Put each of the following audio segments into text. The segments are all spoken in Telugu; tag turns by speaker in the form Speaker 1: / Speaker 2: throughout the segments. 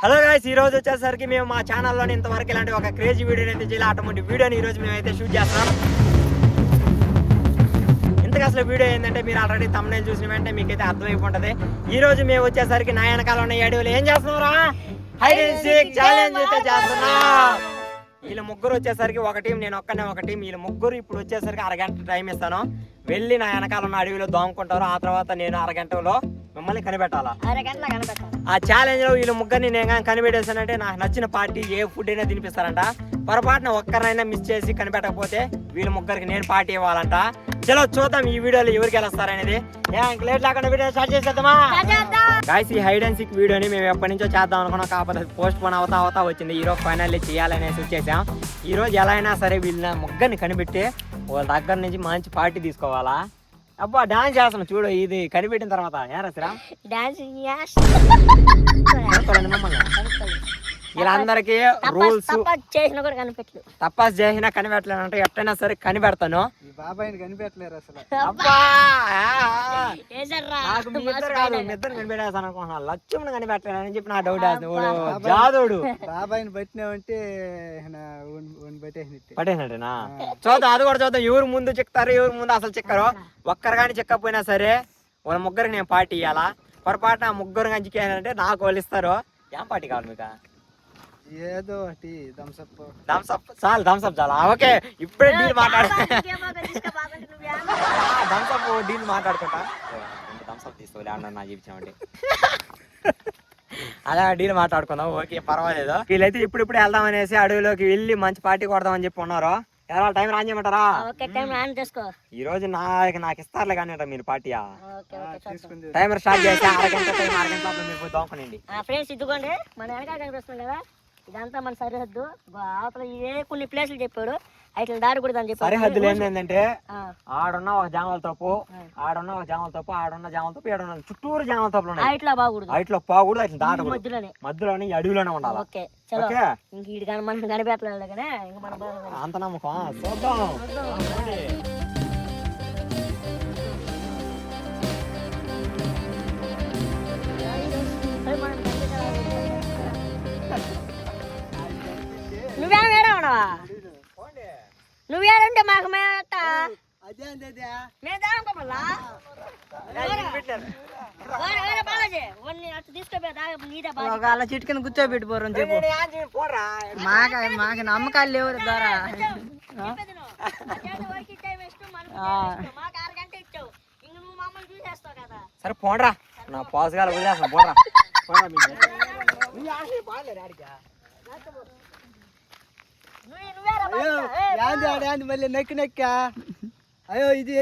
Speaker 1: హలో గైస్, ఈ రోజు వచ్చేసరికి మేము మా ఛానల్లోని ఇంతవరకు ఇలాంటి ఒక క్రేజీ వీడియోని అయితే చేయాలి. అటువంటి వీడియోని ఈ రోజు మేమైతే షూట్ చేస్తాం. ఇంతకు అసలు వీడియో ఏంటంటే మీరు ఆల్రెడీ తమ్నైల్ చూసిన వెంటనే మీకైతే అర్థమైపోతుంది. ఈ రోజు మేము వచ్చేసరికి నా వెనకాల ఉన్న ఏడుగులు ఏం చేస్తున్నారా, హైడ్ అండ్ సీక్ ఛాలెంజ్ అయితే చేస్తున్నాం. వీళ్ళు ముగ్గురు వచ్చేసరికి ఒక టీం, నేను ఒక్కనే ఒక టీం. వీళ్ళు ముగ్గురు ఇప్పుడు వచ్చేసరికి అరగంట టైం ఇస్తాను. వెళ్ళి నా వెనకాల ఉన్న అడవిలో దోముకుంటారు. ఆ తర్వాత నేను అరగంటలో మిమ్మల్ని కనిపెట్టాలా. ఆ ఛాలెంజ్ లో వీళ్ళు ముగ్గురిని నేను కనిపెట్టేసానంటే నాకు నచ్చిన పార్టీ ఏ ఫుడ్ అయినా తినిపిస్తారంట. పొరపాటున ఒక్కరినైనా మిస్ చేసి కనిపెట్టకపోతే వీళ్ళ ముగ్గురికి నేను పార్టీ ఇవ్వాలంట. చలో చూద్దాం ఈ వీడియోలో ఎవరికి వెళ్ళొస్తారనేది. లేట్ లేకుండా వీడియో స్టార్ట్ చేసేద్దామా గాయ్స్. ఈ హైడ్ అండ్ సీక్ వీడియోని మేము ఎప్పటి నుంచో చేద్దాం అనుకున్నాం, కాకపోతే పోస్ట్ పోన్ అవుతా వచ్చింది. ఈరోజు ఫైనల్లీ చేయాలనేసి వచ్చేసాం. ఈ రోజు ఎలా అయినా సరే వీళ్ళ ముగ్గురిని కనిపెట్టి వాళ్ళ దగ్గర నుంచి మంచి పార్టీ తీసుకోవాలా. అబ్బా డాన్స్ చేస్తున్నాం చూడు, ఇది కనిపెట్టిన తర్వాత ఏరా వీళ్ళందరికీ రూల్స్ తపస్సు చేసినా కనిపెట్టలేనంటే ఎట్టైనా సరే కనిపెడతాను.
Speaker 2: బాబాయ్ని కనిపెట్టలేరు అసలు.
Speaker 1: అబ్బా నాకు మీ ఇద్దరు కాదు, మీ ఇద్దరు కనిపెట్టేస్తాను అనుకుంటున్నా. లక్ష్మణ్ కనిపెట్టలేనని చెప్పి నా డౌట్ వేస్తుంది. జాదుడు
Speaker 2: బాబాయ్ని పట్టినామంటే
Speaker 1: పట్టేసినట్టేనా? చూద్దాం, అది కూడా చూద్దాం. ఎవరు ముందు చెక్తారు ఎవరు ముందు అసలు చెక్కరు. ఒక్కరు కానీ చెక్కకపోయినా సరే వాళ్ళ ముగ్గురికి నేను పార్టీ ఇవ్వాలా. పొరపాటున ముగ్గురు కానీ చిక్కానంటే నాకు వాళ్ళు ఇస్తారు. ఏం పార్టీ కావాలి మీకు?
Speaker 2: ఏదో ఒకటి థమ్స్అప్
Speaker 1: చాలు, థమ్స్అప్ చాలా. ఓకే, ఇప్పుడే డీల్ థమ్స్అప్ డీల్ మాట్లాడుకుంటా. థమ్స్అప్ తీసుకోవాలి అన్న నా జీవించామండి. అలా డీల్ మాట్లాడుకుందాం. ఓకే పర్వాలేదు. వీళ్ళైతే ఇప్పుడిప్పుడే వెళ్దాం అనేసి అడవిలోకి వెళ్ళి మంచి పార్టీ కొడదామని చెప్పి ఉన్నారు. ఎలా టైం రాన్ చేయమంటారా? ఈ రోజు నాకు ఇస్తారులే కానీ మీరు పార్టీ టైమర్ స్టార్ట్ చేసి అరగంట మీరు దోమకండి.
Speaker 3: ఫ్రెండ్స్ ఇదిగోండి మన వెనకాల కనిపిస్తుంది కదా, ఇదంతా మన సరిహద్దు. అవతల ఇదే కొన్ని ప్లేసులు చెప్పాడు, అయితే దారి కూడా అని చెప్పి.
Speaker 1: సరిహద్దులు ఏంటంటే ఆడున్న ఒక జామల తోపు, ఆడున్న ఒక జామల తోపు, ఆడున్న జామల తోపు, ఏడున్న చుట్టూరు జామల తోపులు ఉన్నాయి.
Speaker 3: ఇట్లా బాగుండదు,
Speaker 1: ఇట్లా పోకూడదు, అట్లా దాటకూడదు. మధ్యలోనే అడవిలోనే ఉండాలి.
Speaker 3: ఓకే చలో, ఇంక ఇటు కానీ మనం కనిపెట్టలేదు కానీ ఇంక మన
Speaker 1: అంత నమ్మకం. చూద్దాం.
Speaker 3: నువ్వేం వేడా ఉన్నావా? నువ్వేడంటే మాకు
Speaker 4: అలా చిట్టుకుని కూర్చోబెట్టిపోరు చెప్పు. మాకు నమ్మకాలు లేవు ద్వారా.
Speaker 1: సరే పోండ్రా, నా పాసుగాలు వదిలేస్తాను. పోండ్రా
Speaker 2: మళ్ళీ నెక్కి నెక్క. అయ్యో ఇది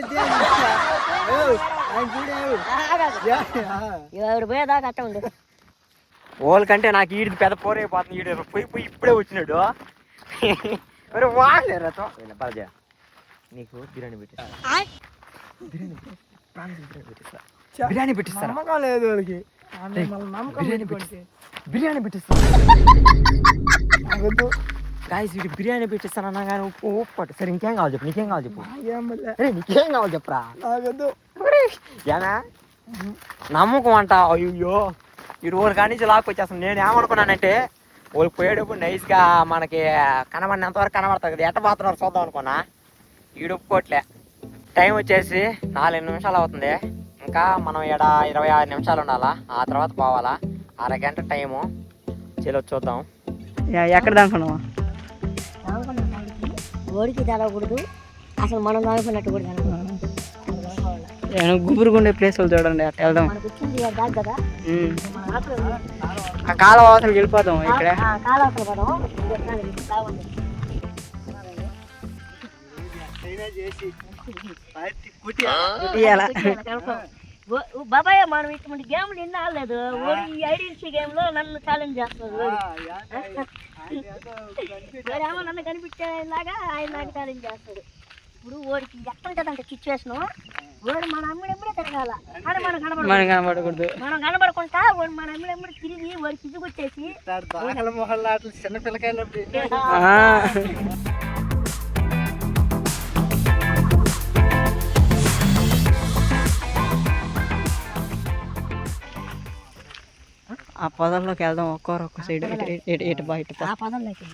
Speaker 3: పోయేదాకా అట్ట ఉండు.
Speaker 1: వాళ్ళకంటే నాకు ఈడిది పెద్ద పోరైపోతుంది. ఈడు పోయి ఇప్పుడే వచ్చినాడు. మరి వాళ్ళేరాతో నీకు బిర్యానీ పెట్టిస్తా. బిర్యానీ పెట్టిస్తా.
Speaker 2: నమ్మకం లేదు వాళ్ళకి.
Speaker 1: బిర్యానీ పెట్టిస్తా గాయ్స్. వీడి బిర్యానీ పెట్టిస్తానన్నా కానీ ఉప్పు. సరే ఇంకేం కావాలి చెప్పు, నీకేం కావాలి చెప్పు. నీకేం కావాలి చెప్పరా. ఏనా నమ్మకం అంట. అయ్యో వీడు ఊరు కాడి నుంచి లాక్కొచ్చేస్తాను. నేను ఏమనుకున్నానంటే వాళ్ళు పోయేటప్పుడు నైస్గా మనకి కనబడినంతవరకు కనబడతారు కదా, ఎట్ట పోతున్నారు చూద్దాం అనుకున్నా. వీడు ఒప్పుకోవట్లే. టైం వచ్చేసి 4 నిమిషాలు అవుతుంది. ఇంకా మనం 26 నిమిషాలు ఉండాలా, ఆ తర్వాత పోవాలా. అరగంట టైము. చలో చూద్దాం.
Speaker 4: ఎక్కడ దానుకున్నావా?
Speaker 3: ఓడికి తెలవకూడదు, అసలు మనం దానుకున్నట్టు కూడా
Speaker 4: గుబురుగుండే ప్లేసులు చూడండి, అట్లా వెళ్దాం.
Speaker 3: కదా
Speaker 4: ఆ కాలువ అవతలకి వెళ్ళిపోతాం. ఇక్కడ
Speaker 3: కాలవతలు పదం బాబాయ్. మనం ఇటువంటి గేమ్లు ఎన్ని ఆడలేదు. ఈ ఐడెంటిటీ గేమ్ లో నన్ను ఛాలెంజ్ చేస్తారు. ఏమో నన్ను కనిపించేలాగా ఆయన నాకు ఛాలెంజ్ చేస్తాడు. ఇప్పుడు ఓడికి ఎక్కడ కదంటే సిచ్యువేషన్, ఓడి మన అమ్మిడెంబడే తిరగాల.
Speaker 4: మనం కనబడకూడదు.
Speaker 3: మనం కనబడకుండా ఓడి మన అమ్మిడెంబడి తిరిగి ఓడి కిజుకొచ్చేసి
Speaker 2: చిన్న పిల్లకాయలు.
Speaker 4: ఆ పొదల్లోకి వెళ్దాం ఒక్క సైడ్ ఇటు బా ఇటు బా.
Speaker 3: ఆ పొదల్లోకి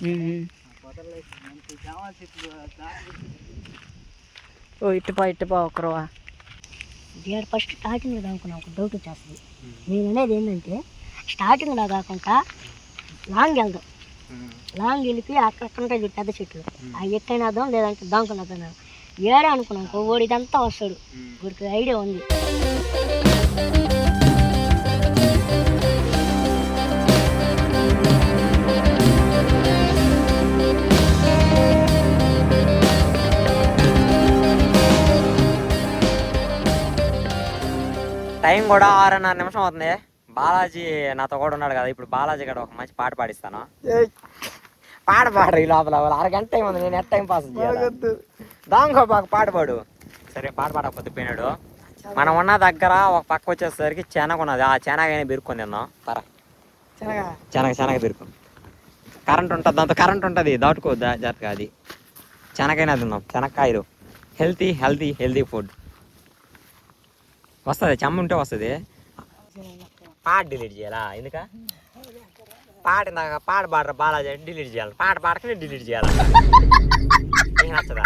Speaker 4: ఓ ఇటు బా ఒక్కరువా.
Speaker 3: ఇక్కడ ఫస్ట్ స్టార్టింగ్లో అనుకున్నాం ఒక డౌట్ వచ్చేస్తుంది. నేను అనేది ఏంటంటే స్టార్టింగ్లో కాకుండా లాంగ్ వెళ్దాం. లాంగ్ వెళ్ళి అక్కడ పెద్ద చెట్లు అవి ఎక్కైనా వద్దాం, లేదంటే దాంకుని వద్దాం. ఏడే అనుకున్నాం ఓడి ఇదంతా వస్తాడు. వీడికి ఐడియా ఉంది.
Speaker 1: టైం కూడా 6:30 నిమిషం అవుతుంది. బాలాజీ నాతో కూడా ఉన్నాడు కదా, ఇప్పుడు బాలాజీ గడ ఒక మంచి పాట పాడిస్తాను. పాట పాడరు ఈ లోపల, అరగంట టైం ఉంది, నేను టైం పాస్ చేయాలి. దాంకో బాగా పాట పాడు. సరే పాట పాడకపోతే పోయినాడు. మనం ఉన్న దగ్గర ఒక పక్క వచ్చేసరికి శనగ ఉన్నది, ఆ శనగ బిరుక్కొని తిందాం. పరా శనగ బిరుకు కరెంట్ ఉంటుంది, దాంతో కరెంట్ ఉంటుంది, దాటుకోవద్దా జాగ్రత్తగా. అది శనగైనా తిందాం, శనక్కాయలు హెల్తీ ఫుడ్. వస్తుంది, చెమ్మ ఉంటే వస్తుంది. పాట డిలీట్ చేయాలా? ఎందుక పాట ఇందాక పాట పాడరా బాలాజీ అంటే డిలీట్ చేయాలి, పాట పాడకనే డిలీట్ చేయాలా? ఏం నచ్చదా?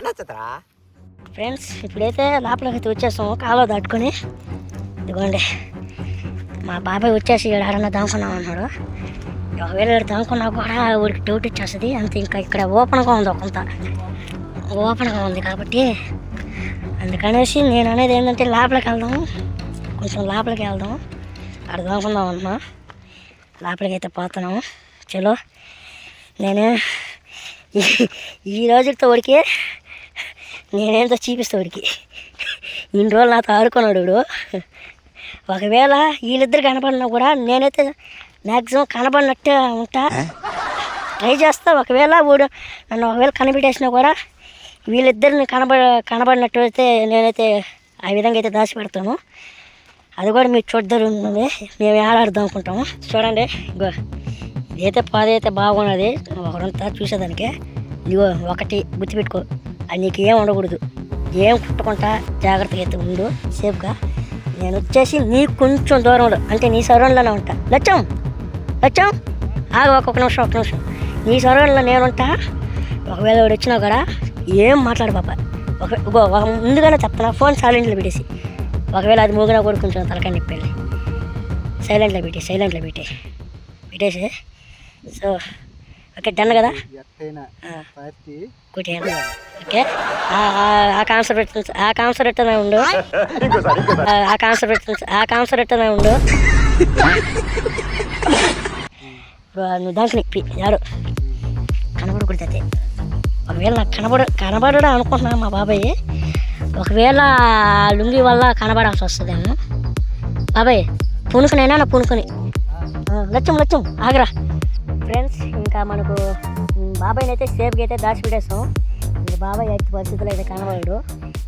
Speaker 1: నచ్చదురా
Speaker 3: ఫ్రెండ్స్, ఇప్పుడైతే లోపలికి అయితే వచ్చేస్తాము కాలువ దాటుకొని. ఇదిగోండి మా బాబాయ్ వచ్చేసి ఆడన్నా దాముకున్నాం అన్నాడు. ఒకవేళ దాముకున్నా కూడా ఊరికి డౌట్ వచ్చేస్తుంది అంతే. ఇంకా ఇక్కడ ఓపెన్గా ఉంది, కొంత ఓపెన్గా ఉంది కాబట్టి అందుకనేసి నేను అనేది ఏంటంటే లోపలికి వెళ్దాము, కొంచెం లోపలికి వెళ్దాము. అక్కడ దాముకుందాం అన్నా. లోపలికి అయితే పోతున్నాము. చలో నేను ఈ రోజుతో ఉడికి నేనేంతో చూపిస్తా ఉడికి. ఇన్ని రోజులు నాతో ఆడుకున్నాడు. ఒకవేళ వీళ్ళిద్దరు కనపడినా కూడా నేనైతే మ్యాక్సిమం కనబడినట్టే ఉంటా, ట్రై చేస్తా. ఒకవేళ నన్ను కనిపెట్టేసినా కూడా వీళ్ళిద్దరిని కనబడినట్టు అయితే నేనైతే ఆ విధంగా అయితే దాచిపెడతాను. అది కూడా మీరు చూద్దరు ఉన్నది, మేము ఆడాడుదాం అనుకుంటాము. చూడండి ఇగో ఇదైతే పాదైతే బాగున్నది, ఒకరంతా చూసేదానికి. ఇగో ఒకటి గుర్తుపెట్టుకో, అది నీకు ఏం ఉండకూడదు, ఏం కుట్టకుండా జాగ్రత్తగా అయితే ఉండు సేఫ్గా. నేను వచ్చేసి నీకు కొంచెం దూరంలో అంటే నీ సరౌండ్లోనే ఉంటా. లచ్చం ఆగు, ఒక నిమిషం. నీ సరౌండ్లో నేనుంటా. ఒకవేళ వాడు వచ్చినా కూడా ఏం మాట్లాడు పాప. ముందుగానే చెప్తున్నా, ఫోన్ సైలెంట్లో పెట్టేసి. ఒకవేళ అది మూగినా కూడా కొంచెం తలకాయ నిప్పేళ్ళి సైలెంట్లో పెట్టేసి. సో ఓకే, డన్ కదా? ఓకే, ఆ కాన్సర్ ఎట్టనే ఉండు. నువ్వు దానికి నిప్పి యారు కనబడకూడదు. ఒకవేళ నాకు కనబడడం అనుకుంటున్నా మా బాబాయ్. ఒకవేళ లుంగి వల్ల కనబడాల్సి వస్తుందేమో. బాబాయ్ పూనుకునైనా నా పూనుకొని లచ్చం ఆగరా. ఫ్రెండ్స్, ఇంకా మనకు బాబాయ్ని అయితే సేఫ్గా అయితే దాచిపెట్టేస్తాం. ఇంక బాబాయ్ అయితే పరిస్థితులు అయితే కనబడడు.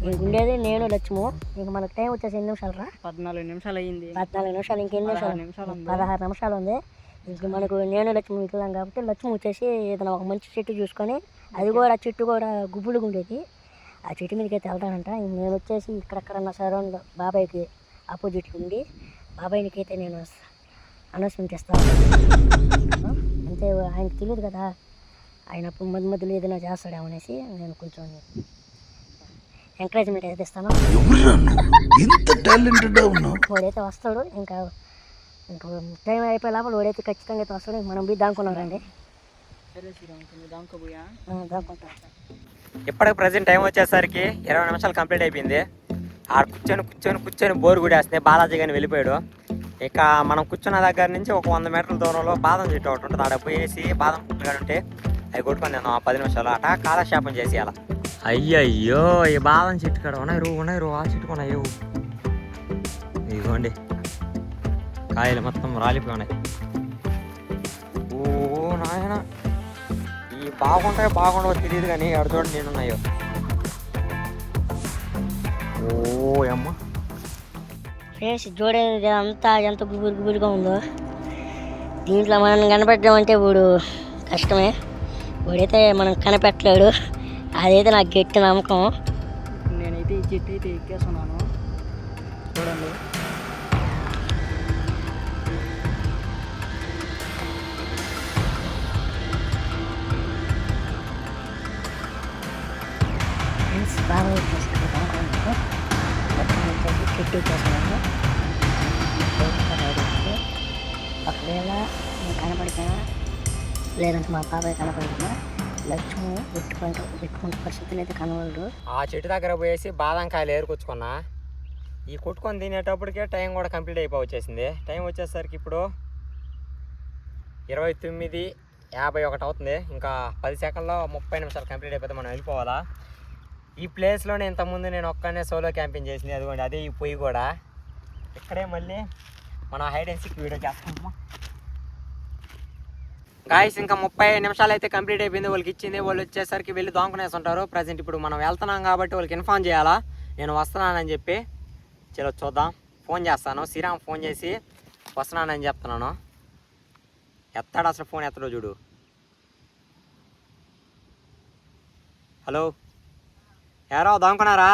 Speaker 3: ఇంక ఉండేది నేను లచ్చము. ఇంక మనకు టైం వచ్చేసి ఎన్ని నిమిషాలు రా?
Speaker 4: 14 నిమిషాలు అయ్యింది.
Speaker 3: 14 నిమిషాలు. ఇంకెన్ని నిమిషాలు? 16 నిమిషాలు ఉంది. ఇంక మనకు నేను లక్ష్మి వెళ్ళాం కాబట్టి లక్ష్మి వచ్చేసి ఏదైనా ఒక మంచి చెట్టు చూసుకొని, అది కూడా ఆ చెట్టు కూడా గుబ్బులుగా ఉండేది, ఆ చెట్టు మీదకి అయితే వెళ్తానంట. నేను వచ్చేసి ఇక్కడెక్కడన్నా సరౌండ్ బాబాయ్కి ఆపోజిట్లో ఉండి బాబాయ్కి అయితే నేను అనౌన్స్మెంట్ చేస్తాను. అంటే ఆయనకు తెలియదు కదా, ఆయన మధ్యలో ఏదైనా చేస్తాడేమో అనేసి నేను కొంచెం ఎంకరేజ్మెంట్ అయితే ఇస్తాను. వాడైతే వస్తాడు, ఇంకా టైం అయిపోయే లోపల వాడైతే ఖచ్చితంగా అయితే వస్తాడు. మనం పోయి దానుకున్నారండి. దానుకుంటా.
Speaker 1: ఇప్పటికి ప్రజెంట్ టైం వచ్చేసరికి 20 నిమిషాలు కంప్లీట్ అయిపోయింది. ఆడ కూర్చొని బోరు గుడేస్తుంది. బాలాజీ కానీ వెళ్ళిపోయాడు. ఇక మనం కూర్చున్న దగ్గర నుంచి ఒక 100 మీటర్ల దూరంలో బాదం చెట్టు ఒకటి ఉంటుంది. ఆడ పోయేసి బాదం పుట్టుగా ఉంటే అవి కొట్టుకొని నేను 10 నిమిషాలు అట కాలక్షేపం చేసి అలా. అయ్యయ్యో, ఈ బాదం చెట్టు కాడ ఉన్నాయి రో ఆ చెట్టు కొన్నాయి. ఇదిగోండి కాయలు మొత్తం రాలిపోయి ఉన్నాయి. ఓ నాయన, ఈ బాగుంటాయో బాగుండవో తెలియదు కానీ అక్కడ చూడండి నేనున్నాయో. ఓ అమ్మ
Speaker 3: ఫ్రెండ్స్, చూడండి అంతా ఎంత గుబురుగా ఉందో. దీంట్లో మనం కనిపెట్టడం అంటే వాడు కష్టమే. వాడైతే మనం కనిపెట్టలేడు, అదైతే నాకు గట్టి నమ్మకం.
Speaker 4: నేనైతే ఈ చెట్టు అయితే ఎక్కేస్తున్నాను. చూడండి
Speaker 3: ఒకవేళ నేను కనపడిపోయినా లేదంటే మా బాబాయ్ కనపడినా లక్ష్మి పెట్టుకుంటే పరిస్థితులు అయితే కనబడరు.
Speaker 1: ఆ చెట్టు దగ్గర పోయేసి బాదం కాయలు ఏరుకొచ్చుకున్నా. ఈ కొట్టుకొని తినేటప్పటికే టైం కూడా కంప్లీట్ వచ్చేసింది. టైం వచ్చేసరికి ఇప్పుడు 29:51 అవుతుంది. ఇంకా 10 సెకండ్లో 30 నిమిషాలు కంప్లీట్ అయిపోతే మనం వెళ్ళిపోవాలా. ఈ ప్లేస్లోనే ఇంతకుముందు నేను ఒక్కనే సోలో క్యాంపింగ్ చేసింది. అదిగోండి అదే ఈ పొయ్యి కూడా ఇక్కడే మళ్ళీ మనం హైడ్ అండ్ సీక్ వీడియో చేస్తాము. గాయస్ ఇంకా 30 నిమిషాలు అయితే కంప్లీట్ అయిపోయింది. వాళ్ళకి ఇచ్చింది. వాళ్ళు వచ్చేసరికి వెళ్ళి దొంగకునేసి ఉంటారు. ప్రజెంట్ ఇప్పుడు మనం వెళ్తున్నాం కాబట్టి వాళ్ళకి ఇన్ఫార్మ్ చేయాలా నేను వస్తున్నానని చెప్పి. చలో చూద్దాం. ఫోన్ చేస్తాను. శ్రీరామ్ ఫోన్ చేసి వస్తున్నానని చెప్తున్నాను. ఎత్తాడు అసలు ఫోన్ ఎత్తడో చూడు. హలో ఎవరో దొంగకున్నారా?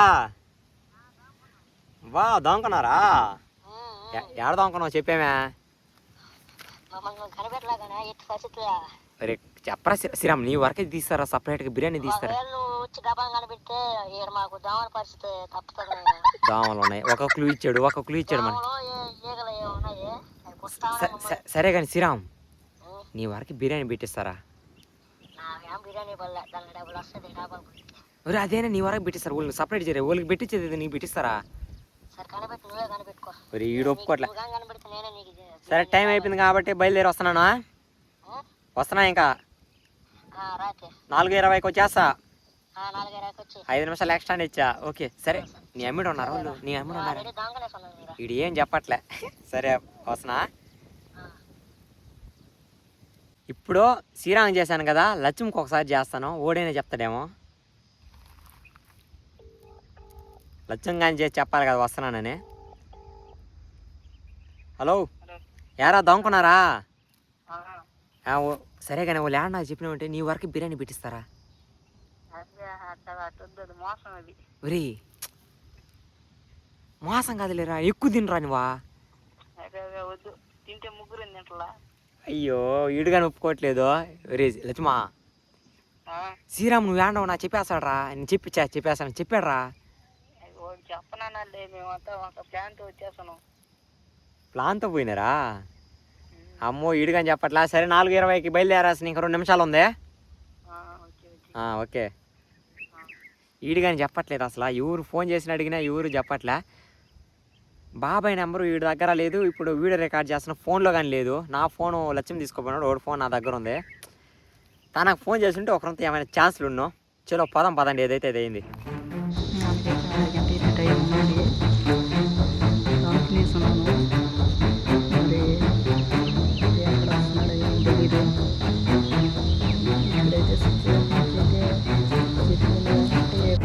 Speaker 1: వా దొంగకున్నారా? ఎక్కడ దొంగకున్నావు చెప్పేమే. అరే చెప్పరా శ్రీరామ్, నీ వరకే తీస్తారా? సపరేట్గా బిర్యానీ తీస్తారా? దోమలు ఉన్నాయి. ఒక క్లూ ఇచ్చాడు మన. సరే కానీ శ్రీరామ్, నీ వరకు బిర్యానీ పెట్టిస్తారా? అదేనా నీ వరకు పెట్టిస్తారు? వాళ్ళు సపరేట్ చేయరు. వాళ్ళకి పెట్టించేది నీకు పెట్టిస్తారా? ఈడు ఒప్పుకోట్లే. సరే టైం అయిపోయింది కాబట్టి బయలుదేరి వస్తున్నాను. వస్తున్నా ఇంకా 4:20కి వచ్చేస్తా. 5 నిమిషాలు ఎక్స్ట్రా ఇచ్చా. ఓకే సరే. నీ అమ్మిడు ఉన్నారు వాళ్ళు? నీ అమ్మిడు ఉన్నారు? వీడు ఏం చెప్పట్లే. సరే వస్తున్నా. ఇప్పుడు శ్రీరామ్ చేశాను కదా, లక్ష్మికి ఒకసారి చేస్తాను. ఓడేనే చెప్తాడేమో. లక్ష్యం కానీ చేసి చెప్పాలి కదా వస్తున్నానని. హలో యారా దొంగకున్నారా? సరే కానీ వాళ్ళు ఏమన్నా చెప్పినామంటే నీ వరకు బిర్యానీ పెట్టిస్తారా? ఒరే మోసం కాదులేరా, ఎక్కువ తినరా నువ్వా? అయ్యో ఈడుగాని ఒప్పుకోవట్లేదు. ఒరే లక్ష్మా, శ్రీరామ్ నువ్వు ఏడవు నా చెప్పేస్తాడు రా. నేను చెప్పేస్తాను చెప్పాడు రా. ప్లాన్తో పోయినారా? అమ్మో ఈడుగాని చెప్పట్లా. సరే 4:20కి బయలుదేరాల్సిన ఇంకా 2 నిమిషాలు ఉంది. ఓకే. ఈడుగాని చెప్పట్లేదు అసలు. ఎవరు ఫోన్ చేసిన అడిగినా ఎవరు చెప్పట్లే. బాబాయ్ నెంబరు వీడి దగ్గర లేదు. ఇప్పుడు వీడియో రికార్డ్ చేస్తున్న ఫోన్లో కానీ లేదు. నా ఫోను లక్ష్యం తీసుకోపోయినాడు. వాడు ఫోన్ నా దగ్గర ఉంది. తనకు ఫోన్ చేస్తుంటే ఒకరంతా ఏమైనా ఛాన్స్లు ఉన్నావు. చలో పదండి ఏదైతే అది అయింది.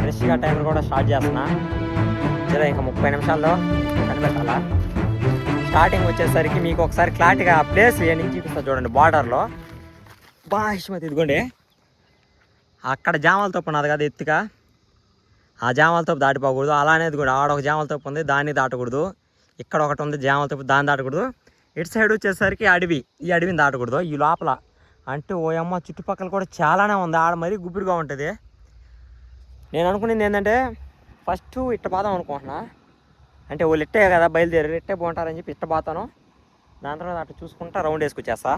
Speaker 1: ఫ్రెష్గా టైం కూడా స్టార్ట్ చేస్తున్నా. చలో ఇంకా 30 నిమిషాల్లో కనిపెట్టాలా. స్టార్టింగ్ వచ్చేసరికి మీకు ఒకసారి క్లారిటీగా ఆ ప్లేస్ నేను చూపిస్తా చూడండి. బార్డర్లో బాగా ఇష్టమైతే ఇదిగోండి అక్కడ జామల తోపు ఉన్నది కదా ఎత్తుగా, ఆ జామల తోపు దాటిపోకూడదు. అలానే కూడా ఆడొక జామల తోపు ఉంది, దాన్ని దాటకూడదు. ఇక్కడ ఒకటి ఉంది జామల తోపు, దాన్ని దాటకూడదు. ఇటు సైడ్ వచ్చేసరికి అడవి, ఈ అడవిని దాటకూడదు. ఈ లోపల అంటే ఓయమ్మ చుట్టుపక్కల కూడా చాలానే ఉంది. ఆడ మరీ గుబురుగా ఉంటుంది. నేను అనుకునేది ఏంటంటే ఫస్ట్ ఇట్ట పోదాం అనుకుంటున్నా. అంటే వాళ్ళు ఇట్టే కదా బయలుదేరి ఇట్టే బాగుంటారని చెప్పి ఇట్ట పోతాను. దాని తర్వాత అట్లా చూసుకుంటా రౌండ్ వేసుకొచ్చేస్తా.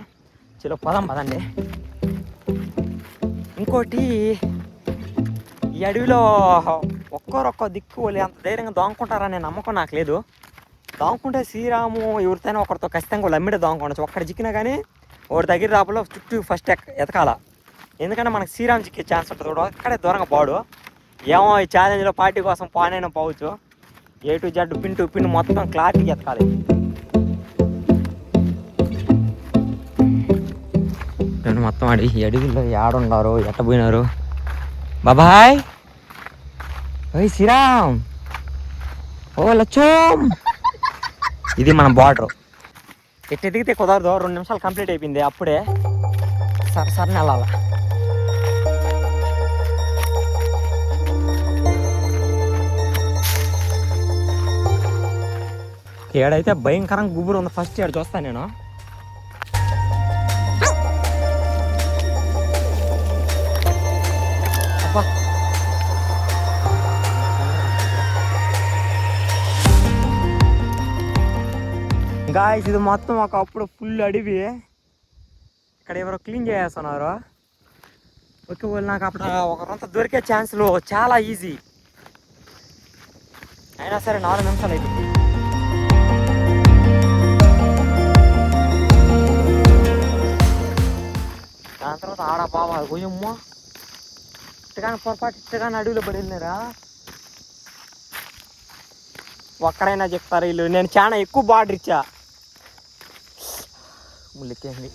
Speaker 1: చలో పదండి. ఇంకోటి ఈ అడవిలో ఒక్కరొక్క దిక్కు వాళ్ళు అంత ధైర్యంగా దొంగకుంటారనే నమ్మకం నాకు లేదు. దొంగకుంటే శ్రీరాము ఎవరితోనే ఒకరితో ఖచ్చితంగా వాళ్ళు అమ్మిడే దొంగకుండొచ్చు. ఒక్కడ చిక్కినా కానీ ఒకటి దగ్గర రాపలో చుట్టూ ఫస్ట్ ఎతకాల. ఎందుకంటే మనకు శ్రీరామ్ చిక్కే ఛాన్స్ ఉంటుంది. కూడా అక్కడే దూరంగా పోడు. ఏమో ఈ ఛాలెంజ్లో పార్టీ కోసం పానైనా పోవచ్చు. A to Z pin to pin మొత్తం క్లారిటీగా ఎతకాలి. నేను మొత్తం ఈ అడవిలో ఏడున్నారు, ఎట్ట పోయినారు. బాబాయ్ ఓయ్ శ్రీరామ్, ఓ లచ్చోం. ఇది మన బార్డర్. ఎట్ట ఎదిగితే కుదరదు. 2 నిమిషాలు కంప్లీట్ అయిపోయింది. అప్పుడే సరే వెళ్ళాల. ఏడైతే భయంకరంగా గుబురు ఉంది. ఫస్ట్ ఏడు చూస్తాను నేను. ఇంకా గాయస్ ఇది మొత్తం ఒకప్పుడు ఫుల్ అడవి. ఇక్కడ ఎవరో క్లీన్ చేస్తున్నారు. ఓకే వాళ్ళు నాకు అప్పుడు ఒకరంతా దొరికే ఛాన్స్లు చాలా ఈజీ. అయినా సరే 4 నిమిషాలు అయిపోయింది. దాని తర్వాత ఆడ బావా పోయమ్మా ఇట్టగానే పొరపాటు ఇట్టగానే అడవిలో పడి వెళ్ళినారా. ఒక్కడైనా చెప్తారు వీళ్ళు. నేను చాలా ఎక్కువ బార్డర్ ఇచ్చా. ముళ్ళెక్కేంది.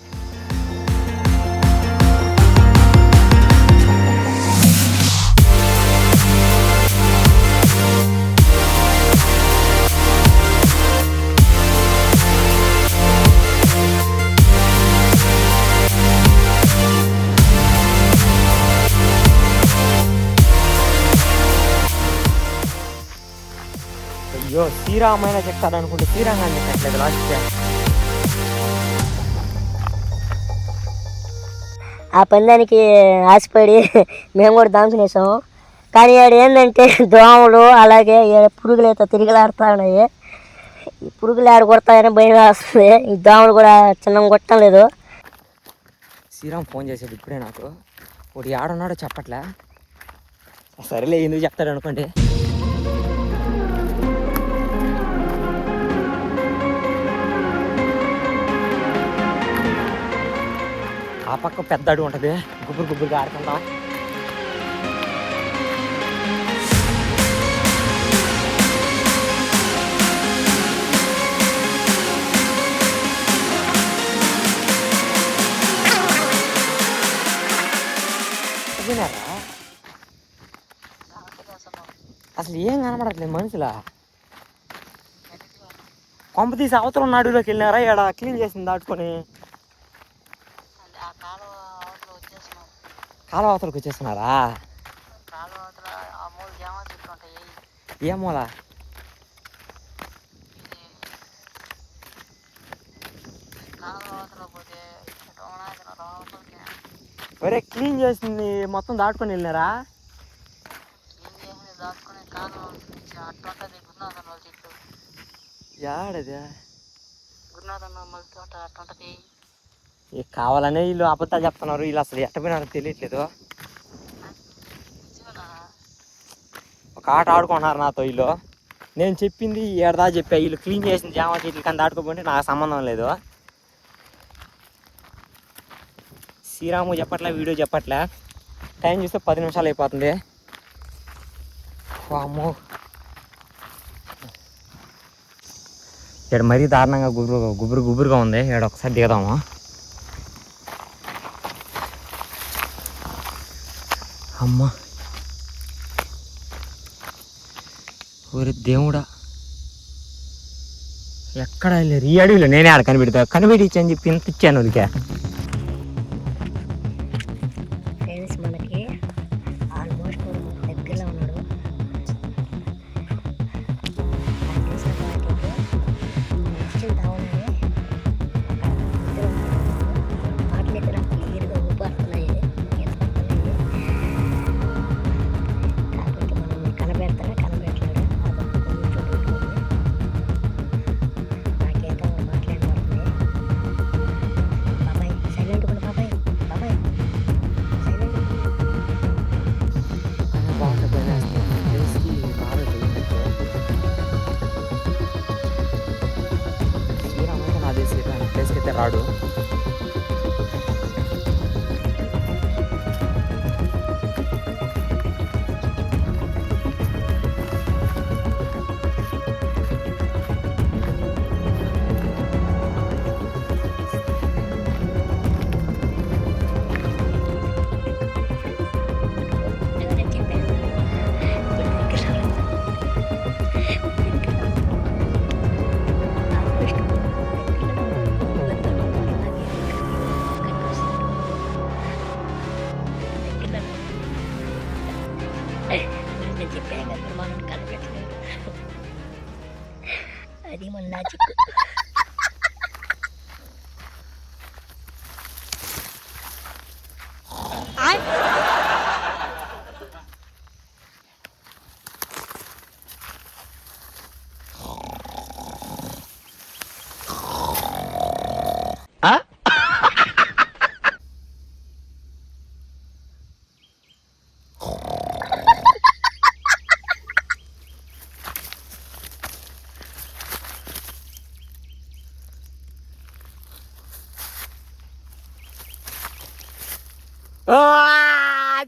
Speaker 1: అయ్యో శ్రీరామైనా చెప్తాడు అనుకుంటే శ్రీరామాన్ని చెప్పట్లేదు లాస్ట్.
Speaker 3: ఆ పందానికి ఆశపడి మేము కూడా దాంకునేసాము. కానీ ఆడ ఏంటంటే దోమలు అలాగే పురుగులు అయితే తిరిగిలాడుతూ ఉన్నాయి. ఈ పురుగులు ఆడ కొడతాయని భయం వేస్తుంది. ఈ దోమలు కూడా చిన్న కొట్టడం లేదు.
Speaker 1: శ్రీరామ్ ఫోన్ చేసాడు ఇప్పుడే నాకు. ఒకటి ఆడున్నాడో చెప్పట్లే. సరేలే ఎందుకు చెప్తాడు అనుకోండి. ఆ పక్క పెద్ద అడుగు ఉంటుంది. గుబురుగా ఆడుకుందాం. అసలు ఏం కనపడట్లేదు మనుషులా. కొంప తీసి అవతల ఉన్న అడవిలోకి వెళ్ళినారా? ఇక్కడ క్లీన్ చేసింది దాటుకొని కాలువ అవతలకు వచ్చేస్తున్నారా? ఏ మూల? ఒరే క్లీన్ చేసింది మొత్తం దాటుకొని వెళ్ళినారా? యాడదే కావాలనే వీళ్ళు అబద్ధాలు చెప్తున్నారు. వీళ్ళు అసలు ఎట్టపోయినారో తెలియట్లేదు. ఒక ఆట ఆడుకున్నారు నాతో వీళ్ళు. నేను చెప్పింది ఏడదా చెప్పా. వీళ్ళు క్లీన్ చేసింది జామ చెట్లు కానీ దాటుకోపోతే నాకు సంబంధం లేదు. శ్రీరాము చెప్పట్లే, వీడియో చెప్పట్లే. టైం చూస్తే 10 నిమిషాలు అయిపోతుంది. అమ్మో ఇక్కడ మరీ దారుణంగా గుబురుగా ఉంది. ఇక్కడ ఒకసారి దిగదాము. అమ్మా ఊరి దేవుడా ఎక్కడ వెళ్ళారు ఈ అడవిలో? నేనే ఆడ కనిపెట్టి అని చెప్పి ఇంత ఇచ్చాను ఉదికే.
Speaker 3: ఫ్రెండ్స్ మనకి ఆల్మోస్ట్ దగ్గరలో ఉన్నాడు. వాటిని ఇక్కడ క్లియర్గా ఊపడుతున్నాయి. కాకపోతే మనం కనబెడతారా కనబెట్టలేడు. నాకేదో మాట్లాడబడుతుంది. బాబాయ్ సైలెంట్ కూడా. బాబాయ్ బాబాయ్ సైలెంట్.
Speaker 1: శ్రీరామైతే నా దేశం ప్లేస్కి అయితే రాడు.
Speaker 3: నేను చెప్పాను కదా మనం కనిపెట్టలేదు. అది మన లాజిక్.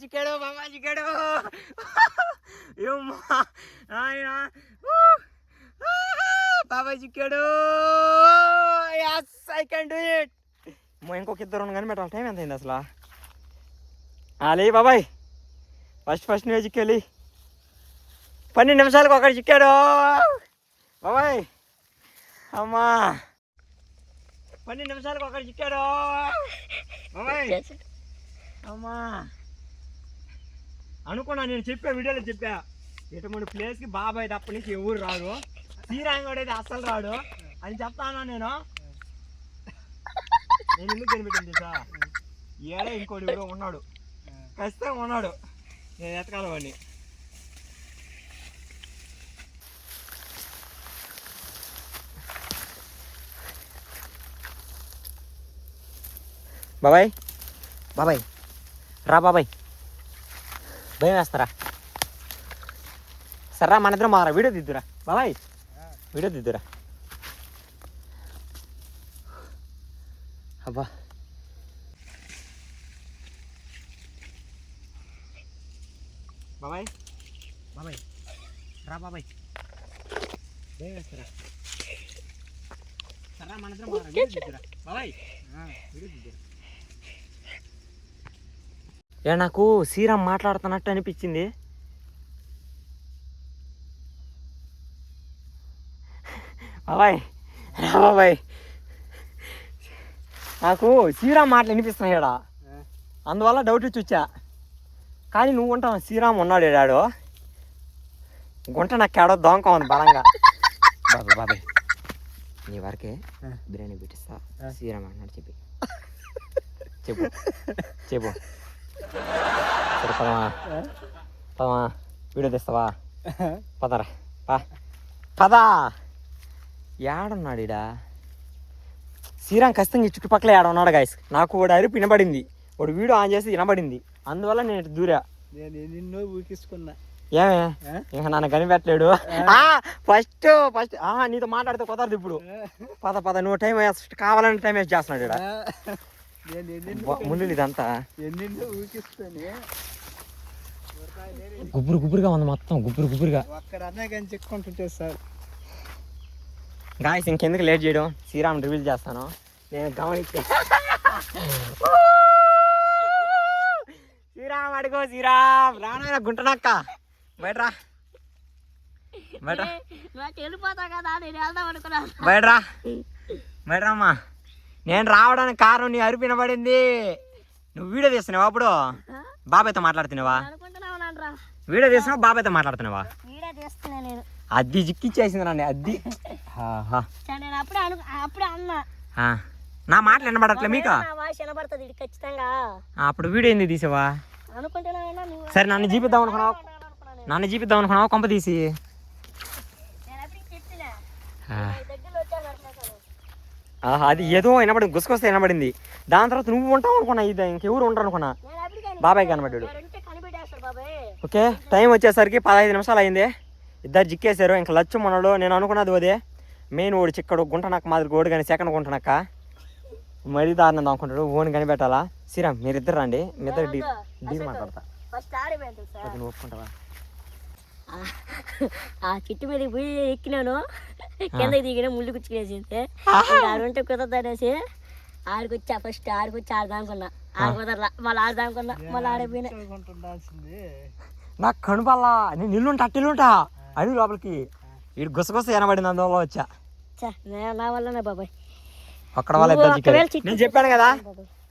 Speaker 1: చిక్కాడు బాబా చిక్కాడు ఏమ్మా ఆయన బాబాయ్ చిక్కాడు ఐ కెన్ డూ ఇట్ ఇంకొక ఇద్దరు కనిపెట్టాలి టైం ఎంత అయింది అసలు లే బాబాయ్ ఫస్ట్ నువ్వే చిక్కాలి 12 నిమిషాలకు ఒకటి చిక్కాడు బాబాయ్ అమ్మా 12 నిమిషాలకు ఒకటి చిక్కాడు బాబాయ్ అమ్మా అనుకున్నా నేను చెప్పా వీడియోలో చెప్పా ఇటువంటి ప్లేస్కి బాబాయ్ తప్ప నుంచి ఎవరు రాడు శ్రీరాంగోడు అయితే అస్సలు రాడు అని చెప్తాను నేను ఎందుకు కనిపెట్టింది సార్ ఏడే ఇంకోటి ఎవరో ఉన్నాడు ఖచ్చితంగా ఉన్నాడు నేను ఎతకాలి వాడిని బాబాయ్ బాబాయ్ రా బాబాయ్ భయం వేస్తారా సర్రా మన ఇద్దరం మారా వీడియో దిద్దురా బాబాయ్ వీడియో దిద్దురా అబ్బా బాబాయ్ బాబాయ్ రా బాబాయ్ భయం వేస్తారా సర్రా మన ఇద్దరం మారా వీడియో దిద్దురా బాబాయ్ వీడియో దిద్దురా నాకు శ్రీరామ్ మాట్లాడుతున్నట్టు అనిపించింది బాబాయ్ బాబాయ్ నాకు శ్రీరామ్ మాటలు వినిపిస్తున్నాయి ఇక్కడ అందువల్ల డౌట్ వచ్చి వచ్చా కానీ నువ్వు ఉంటావు శ్రీరామ్ ఉన్నాడు ఏడాడు గుంట నాకు ఏడో దొంగ ఉంది బలంగా బాబాయ్ బాబాయ్ నీ వరకే బిర్యానీ పెట్టిస్తా శ్రీరామ్ అన్నాడు చెప్పి చెప్పు చెప్పు సరే పదమా వీడియో తీస్తావా పదరా పదా ఏడున్నాడు ఈడ శ్రీరామ్ ఖచ్చితంగా ఈ చుట్టుపక్కల ఏడున్నాడు గాయస్ నాకు వాడు అరుపు వినబడింది వాడు వీడియో ఆన్ చేసి వినబడింది అందువల్ల నేను దూరా
Speaker 2: నిన్ను ఊకిసుకున్నా
Speaker 1: ఏమే ఇంకా నన్ను కనిపెట్టలేడు ఫస్ట్ నీతో మాట్లాడితే కుదరదు ఇప్పుడు పద నువ్వు టైం వేస్ట్ కావాలని టైం వేస్ట్ చేస్తున్నాడు ఇక్కడ ముందు ఇదంతా గుబురుగా ఉంది మొత్తం గుబురుగా
Speaker 2: ఒక్కడన్నా కానీ చెక్కుంటుంటే సార్
Speaker 1: గాయస్ ఇంకెందుకు లేట్ చేయడం శ్రీరామ్ రివీల్ చేస్తాను నేను గమనించే శ్రీరామ్ అడుగో శ్రీరామ్ రానా గుంటనక్క బయటరా బయటరా అమ్మా నేను రావడానికి కారణం నీ అరుపు వినబడింది నువ్వు వీడియో తీస్తున్నావా అప్పుడు బాబాయ్తో మాట్లాడుతున్నావా వీడియో తీస్తున్నావా బాబాయ్తో మాట్లాడుతున్నావా అది జిక్కిచ్చేసింది నన్ను అది నా మాటలు వినబడట్లే మీకు అప్పుడు వీడియో ఎందుకు తీసావా సరే నన్ను జీపిద్దాం అనుకున్నావు కొంప తీసి అది ఏదో వినబడింది గుసకొస్తే వినబడింది దాని తర్వాత నువ్వు ఉంటావు అనుకున్నా ఇది ఇంకెవరు ఉండరు అనుకున్నా బాబాయ్ కనబడ్డాడు ఓకే టైం వచ్చేసరికి 15 నిమిషాలు అయింది ఇద్దరు జిక్కేశారు ఇంకా లచ్చు మనడు నేను అనుకున్నది అదే మెయిన్ ఓడి చిక్కడు గుంటనక్క మాదిరి ఓడి కానీ సెకండ్ గుంటనక్క మరీ దారుణం అనుకుంటాడు ఓన్ కనిపెట్టాలా శ్రీరామ్ మీరిద్దరు రండి మీ ఇద్దరు డీల్ మాట్లాడతా నువ్వు ఒప్పుకుంటావా
Speaker 3: ఆ చెట్టు మీద పోయి ఎక్కినాను కిందకి దిగిన ముళ్ళు కుచ్చుకునేసింది ఆడుంటే కుదరదనేసి ఆడికొచ్చా ఫస్ట్ ఆడికొచ్చి ఆడదానుకున్నా ఆడుకుదరలా మళ్ళీ ఆడదానుకున్నా మళ్ళీ ఆడిపోయినా
Speaker 1: నాకు కనుపల్లా నేను ఇల్లుంటా అట్టిల్లుంటా అడవి లోపలికి వీడు గుసగుస వినబడింది అందువల్ల వచ్చా
Speaker 3: నా వల్లనే బాబాయ్
Speaker 1: అక్కడ వాళ్ళ నేను చెప్పాను కదా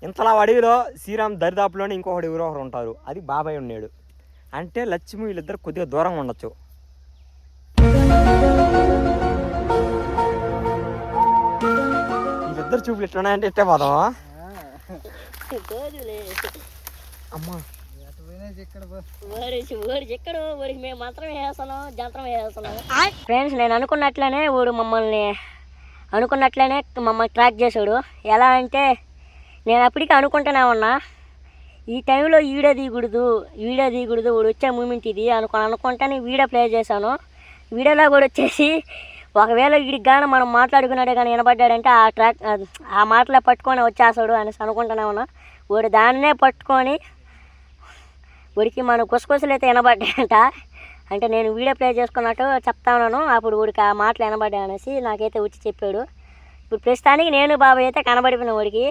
Speaker 1: ఇంతలా అడవిలో శ్రీరామ్ దరిదాపులోనే ఇంకొకటి ఎవరో ఒకరు ఉంటారు అది బాబాయ్ ఉన్నాడు అంటే లక్ష్మి వీళ్ళిద్దరు కొద్దిగా దూరంగా ఉండొచ్చు వీళ్ళిద్దరు చూపులు ఎట్లున్నాయంటే ఇట్టే పోదాం అమ్మా
Speaker 3: ఫ్రెండ్స్ నేను అనుకున్నట్లనే వాడు మమ్మల్ని ట్రాక్ చేశాడు ఎలా అంటే నేను అప్పటికి అనుకుంటూనే ఉన్నా ఈ టైంలో వీడియో దిగకూడదు వాడు వచ్చే మూమెంట్ ఇది అనుకుంటానే వీడియో ప్లే చేశాను వీడియోలో కూడా వచ్చేసి ఒకవేళ వీడికి కానీ మనం మాట్లాడుకున్నాడే కానీ వినబడ్డాడంటే ఆ మాటలే పట్టుకొని వచ్చేస్తాడు అనేసి అనుకుంటూనే ఉన్నా వాడు దాన్నే పట్టుకొని ఉడికి మన కుసకుసలు అయితే వినబడ్డాయంట. అంటే నేను వీడియో ప్లే చేసుకున్నట్టు చెప్తా ఉన్నాను. అప్పుడు ఉడికి ఆ మాటలు వినబడ్డా అనేసి నాకైతే వచ్చి చెప్పాడు. ఇప్పుడు ప్రస్తుతానికి నేను బాబాయ్ అయితే కనబడిపోయిన ఉడికి.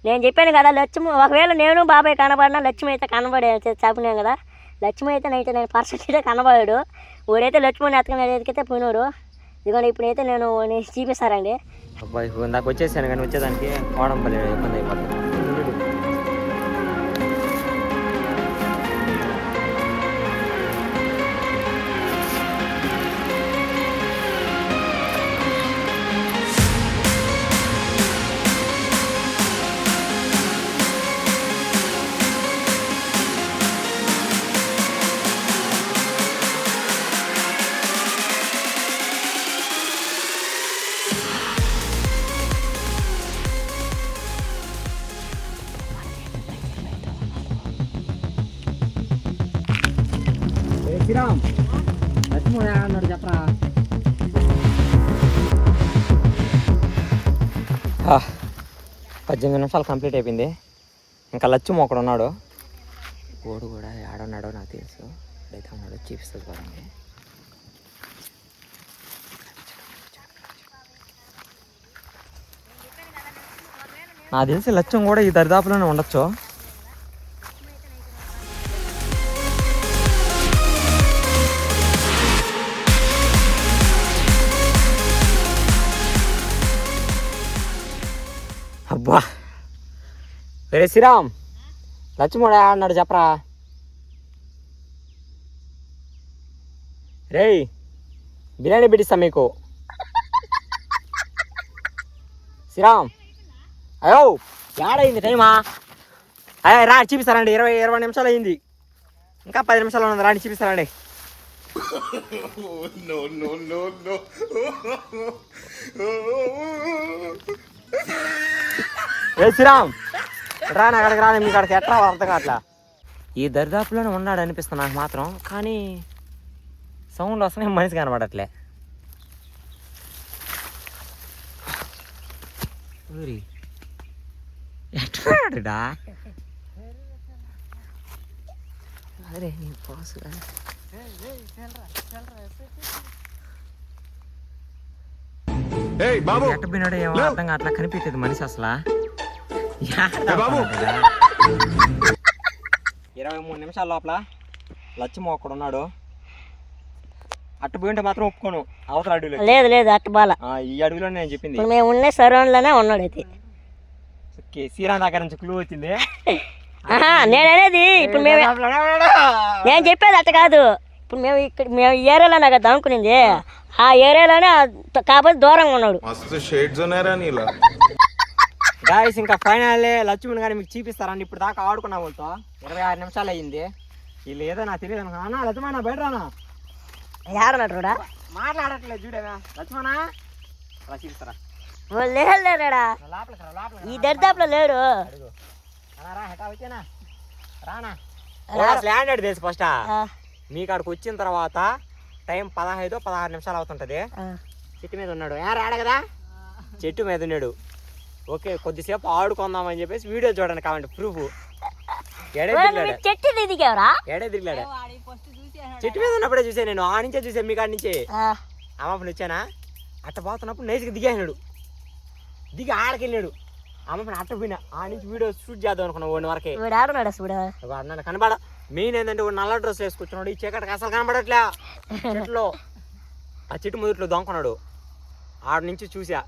Speaker 3: నేను చెప్పాను కదా లక్ష్మి, ఒకవేళ నేను బాబాయ్ కనబడినా లక్ష్మి అయితే కనబడే చెప్పినాను కదా. లక్ష్మి అయితే నేను పర్సెంట్ కనబడాడు. ఊడైతే లక్ష్మిని ఎత్తుకైతే పోయినాడు. ఇదిగోండి ఇప్పుడైతే నేను చూపిస్తారండి.
Speaker 1: అబ్బాయి నాకు వచ్చేసాను కానీ వచ్చేదానికి పోవడం పని ఇబ్బంది అయిపోతుంది. శ్రీరామ్ లక్ష్మీ అన్నాడు చెప్పరా. 18 నిమిషాలు కంప్లీట్ అయిపోయింది. ఇంకా లక్ష్మి ఒకడు ఉన్నాడు. గోడు కూడా ఆడున్నాడో నాకు తెలుసు. అయితే ఉన్నాడు చూపిస్తుంది కదండి. నాకు తెలిసి లక్ష్యం కూడా ఈ దరిదాపులోనే ఉండొచ్చు. అబ్బా రే శ్రీరామ్ లక్ష్మణుడు అన్నాడు చెప్పరా. రేయ్ బిర్యానీ పెట్టిస్తా మీకు. శ్రీరామ్ అయ్యో ఏడైంది టైమా? అయ్యా రా చూపిస్తారండి. 20 నిమిషాలు అయింది. ఇంకా 10 నిమిషాలు ఉన్నది. రాండి చూపిస్తారండి. ఏ శ్రీరామ్ రాని అక్కడికి రాని మీ కాడికి ఎట్లా అర్థం కావట్లా. ఈ దరిదాపులోనే ఉన్నాడు అనిపిస్తుంది నాకు మాత్రం. కానీ సౌండ్ వస్తున్నాయి, మనిషి కనబడట్లే. ఎట్లా అరే నీ పాసు ఎట్ట పోయినాడు ఏమో అర్థం అట్లా కనిపించదు మనిషి అసలు. 23 నిమిషాల లోపల లక్ష్మి ఒక్కడు ఉన్నాడు. అట్టు పోయింటే మాత్రం ఒప్పుకోను. అవతల అడవిలో
Speaker 3: లేదు అట్టు బాల
Speaker 1: ఈ అడవిలో నేను చెప్పింది.
Speaker 3: మేము ఉన్న సరౌండ్లోనే ఉన్నాడు అయితే.
Speaker 1: శ్రీరామ్ దగ్గర నుంచి క్లూ వచ్చింది.
Speaker 3: నేననేది ఇప్పుడు నేను చెప్పేది అట్ట కాదు. ఇప్పుడు మేము ఈ ఏరియాలోనే కదా అనుకునింది. ఆ ఏరియాలోనే కాకపోతే దూరంగా ఉన్నాడు.
Speaker 1: గాయస్ ఇంకా ఫైనల్ లక్ష్మణ్ గారు మీకు చూపిస్తారండి. ఇప్పుడు దాకా ఆడుకున్నా వాళ్ళతో 26 నిమిషాలు అయ్యింది. వీళ్ళు ఏదో నాకు తెలియదు అన్న. లక్ష్మణ బయట రానా
Speaker 3: ఏడన్నాడు
Speaker 1: మాట్లాడట్లేదు చూడేవా లక్ష్మణ అలా చూపిస్తారా.
Speaker 3: లేడా ఈ దరిదాపులో లేడు.
Speaker 1: రానా ల్యాండ్ తెలుసు ఫస్ట్. మీ కాడికి వచ్చిన తర్వాత టైం 15-16 నిమిషాలు అవుతుంటది. చెట్టు మీద ఉన్నాడు. ఆడ కదా చెట్టు మీద ఉన్నాడు. ఓకే కొద్దిసేపు ఆడుకుందామని చెప్పేసి వీడియో చూడండి కావండి ప్రూఫ్. ఎడే తిరిగాడా చెట్టు మీద ఉన్నప్పుడే చూసాను నేను. ఆ నుంచే చూసాను మీ కాడి నుంచి. అమ్మప్పుడు వచ్చానా అట్ట పోతున్నప్పుడు నైస్గా దిగేసినాడు. దిగి ఆడకెళ్ళాడు. అమ్మప్పుడు అట్ట పోయినా ఆ నుంచి వీడియో షూట్ చేద్దాం అనుకున్నా. 1 వరకే కనబడ. మెయిన్ ఏంటంటే నల్ల డ్రెస్ వేసుకొచ్చున్నాడు. ఈ చీకటికి అసలు కనబడట్లే. చెట్లో ఆ చెట్టు మొదట్లో దొంకున్నాడు. ఆడ నుంచి చూసా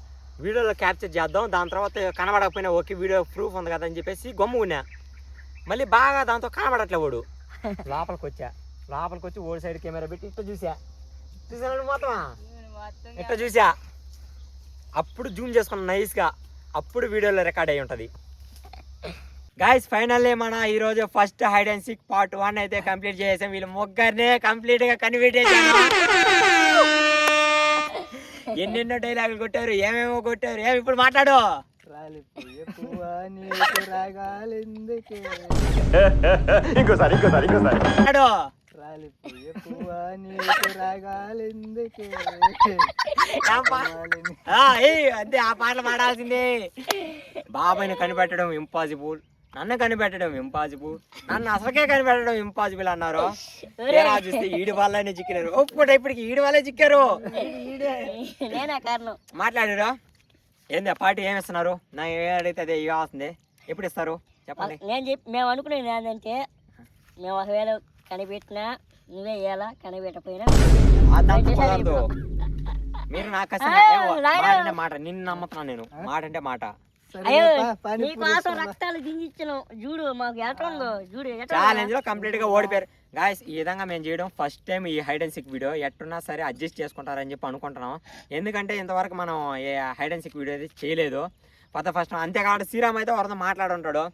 Speaker 1: వీడియోలో క్యాప్చర్ చేద్దాం. దాని తర్వాత కనబడకపోయినా ఓకే వీడియో ప్రూఫ్ ఉంది కదా అని చెప్పేసి గమ్ముకున్నా. మళ్ళీ బాగా దాంతో కనబడట్లే వాడు. లోపలికి వచ్చి ఓడి సైడ్ కెమెరా పెట్టి ఇట్లా చూసాను మొత్తం ఇట్లా చూసా. అప్పుడు జూమ్ చేసుకున్నా నైస్గా. అప్పుడు వీడియోలో రికార్డ్ అయి ఉంటుంది. గాయస్ ఫైనల్లీ మన ఈరోజు first hide and seek part 1 అయితే కంప్లీట్ చేసాం. వీళ్ళు ముగ్గురినే కంప్లీట్గా కన్వర్ట్ చేశాను. ఎన్నెన్నో డైలాగులు కొట్టారు, ఏమేమో కొట్టారు. ఏమి ఇప్పుడు మాట్లాడు. ఇంకోసారి అంతే ఆ పాటలు పాడాల్సిందే. బాబాయ్ని కనిపెట్టడం ఇంపాసిబుల్. నన్ను కనిపెట్టడం ఇంపాసిబుల్, నన్ను అసలుకే కనిపెట్టడం ఇంపాసిబుల్ అన్నారు. తీరా చూస్తే ఈడి వాళ్ళనే చిక్కినారు. ఒప్పుకుంటే ఇప్పటికి ఈడి వాళ్ళే చిక్కారు.
Speaker 3: నేనా కారణం.
Speaker 1: మాట్లాడారా ఏంది పార్టీ ఏమి ఇస్తున్నారు? నాకు ఏ అడిగితే అదే ఇవ్వాల్సిందే. ఎప్పుడు ఇస్తారు చెప్పండి.
Speaker 3: మేము అనుకునేది ఏంటంటే మేము ఒకవేళ కనిపెట్టినా నువ్వే ఇవ్వాలా, కనిపెట్టపోయినా
Speaker 1: అదంతా కుదరదు. మీరు నాకు మాట అంటే మాట, నిన్ను నమ్ముతున్నాను నేను. మాట అంటే మాట.
Speaker 3: అయ్యో నీకోసం రక్తాలు దించిచ్చాను చూడు, మాకు ఎట్లుందో చూడు.
Speaker 1: ఛాలెంజ్ లో కంప్లీట్ గా ఓడిపోయారు గాయస్. ఈ విధంగా మేము చేయడం ఫస్ట్ టైం ఈ హైడ్ అండ్ సిక్ వీడియో. ఎట్టున్నా సరే అడ్జస్ట్ చేసుకుంటారని చెప్పి అనుకుంటున్నాం. ఎందుకంటే ఇంతవరకు మనం ఏ హైడ్ అండ్ సిక్ వీడియో అయితే చేయలేదు. ఫస్ట్ అంతేకాదు శ్రీరామ్ అయితే ఎవరితో మాట్లాడుంటాడు.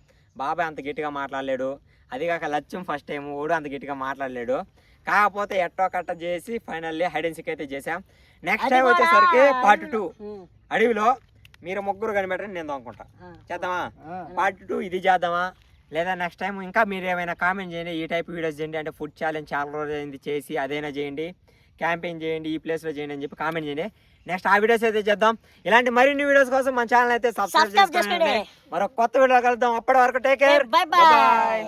Speaker 1: బాబాయ్ అంత గట్టిగా మాట్లాడలేడు. అది కాక లక్ష్యం ఫస్ట్ టైం ఓడు అంత గట్టిగా మాట్లాడలేడు. కాకపోతే ఎట్టో కట్ట చేసి ఫైనల్లీ హైడ్ అండ్ సిక్ అయితే చేసాం. నెక్స్ట్ టైం వచ్చేసరికి పార్ట్ 2 అడవిలో మీరు ముగ్గురు కనిపెట్టండి, నేను దొంగకుంటా. చేద్దామా? పార్ట్ 2 ఇది చేద్దామా? లేదా నెక్స్ట్ టైం ఇంకా మీరు ఏమైనా కామెంట్ చేయండి. ఈ టైప్ వీడియోస్ చేయండి, అంటే ఫుడ్ ఛాలెంజ్ చాలా రోజు అయింది చేసి, అదైనా చేయండి, క్యాంపెయిన్ చేయండి, ఈ ప్లేస్లో చేయండి అని చెప్పి కామెంట్ చేయండి. నెక్స్ట్ ఆ వీడియోస్ అయితే చేద్దాం. ఇలాంటి మరిన్ని వీడియోస్ కోసం మన ఛానల్ అయితే సబ్స్క్రైబ్ చేసుకోండి. మరో కొత్త వీడియో కలుద్దాం. అప్పటి వరకు టేక్ కేర్, బై బాయ్.